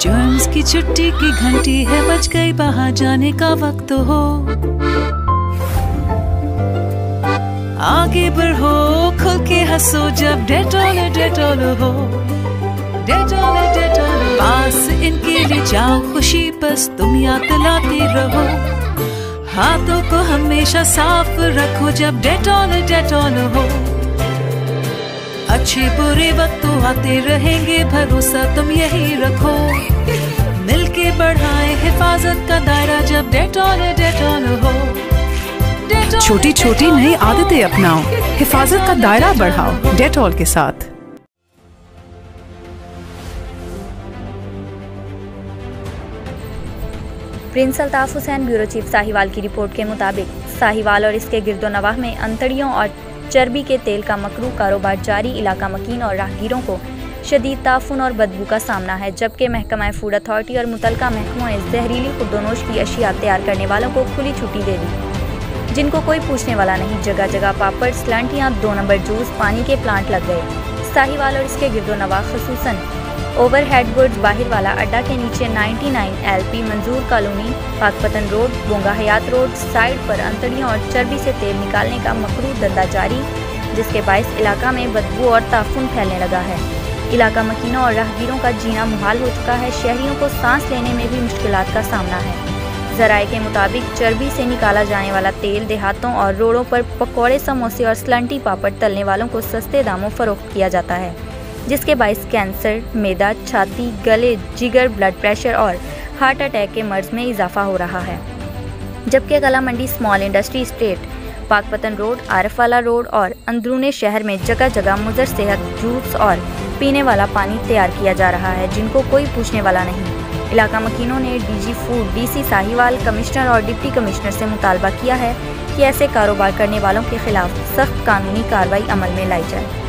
Germs की छुट्टी की घंटी है, बज गई बाहर जाने का वक्त हो। आगे बढ़ो, खुल के हंसो जब डेटॉल डेटॉल हो। डेटॉल डेटॉल पास इनके ले जाओ, खुशी बस तुम याद दिलाते रहो। हाथों को हमेशा साफ रखो जब डेटॉल डेटॉल हो। अच्छे बुरे वक्त तो आते रहेंगे, भरोसा तुम यही रखो। मिलके बढ़ाए हिफाजत का दायरा जब डेटॉल डेटॉल हो। छोटी छोटी नई आदतें अपनाओ, हिफाजत का दायरा बढ़ाओ डेटॉल के साथ। Prince Altaf Hussain, bureau chief Sahiwal की रिपोर्ट के मुताबिक साहिवाल और इसके गिरदोनवाह में अंतड़ियों और चर्बी के तेल का मकरू कारोबार जारी। इलाका मकीन और राहगीरों को शदीद ताफुन और बदबू का सामना है, जबकि महकमा फूड अथॉरिटी और मुतलका महकमों ने जहरीली खुर्दोनोश की अशिया तैयार करने वालों को खुली छुट्टी दे दी, जिनको कोई पूछने वाला नहीं। जगह जगह पापड़, स्लंटियाँ, 2 नंबर जूस, पानी के प्लांट लग गए। साहिवाल और इसके गिरदोनवाह खसूसन ओवरहेड गुड्स बाहिर वाला अड्डा के नीचे 99 LP मंजूर कॉलोनी, पाकपतन रोड, बोंगा हयात रोड साइड पर अंतड़ियों और चर्बी से तेल निकालने का मकरू धंधा जारी, जिसके बायस इलाका में बदबू और ताफुन फैलने लगा है। इलाका मकीनों और राहगीरों का जीना मुहाल हो चुका है। शहरियों को सांस लेने में भी मुश्किलात का सामना है। जराए के मुताबिक चर्बी से निकाला जाने वाला तेल देहातों और रोडों पर पकौड़े, समोसे और स्लंटी पापड़ तलने वालों को सस्ते दामों फरोख्त किया जाता है, जिसके बायस कैंसर, मैदा, छाती, गले, जिगर, ब्लड प्रेशर और हार्ट अटैक के मर्ज में इजाफा हो रहा है। जबकि Ghalla Mandi small industry state, Pakpattan road, Arifwala road और अंदरूने शहर में जगह जगह मुजर सेहत जूस और पीने वाला पानी तैयार किया जा रहा है, जिनको कोई पूछने वाला नहीं। इलाका मकीनों ने DG food, DC Sahiwal, commissioner और डिप्टी कमिश्नर से मुतालबा किया है कि ऐसे कारोबार करने वालों के खिलाफ सख्त कानूनी कार्रवाई अमल में लाई जाए।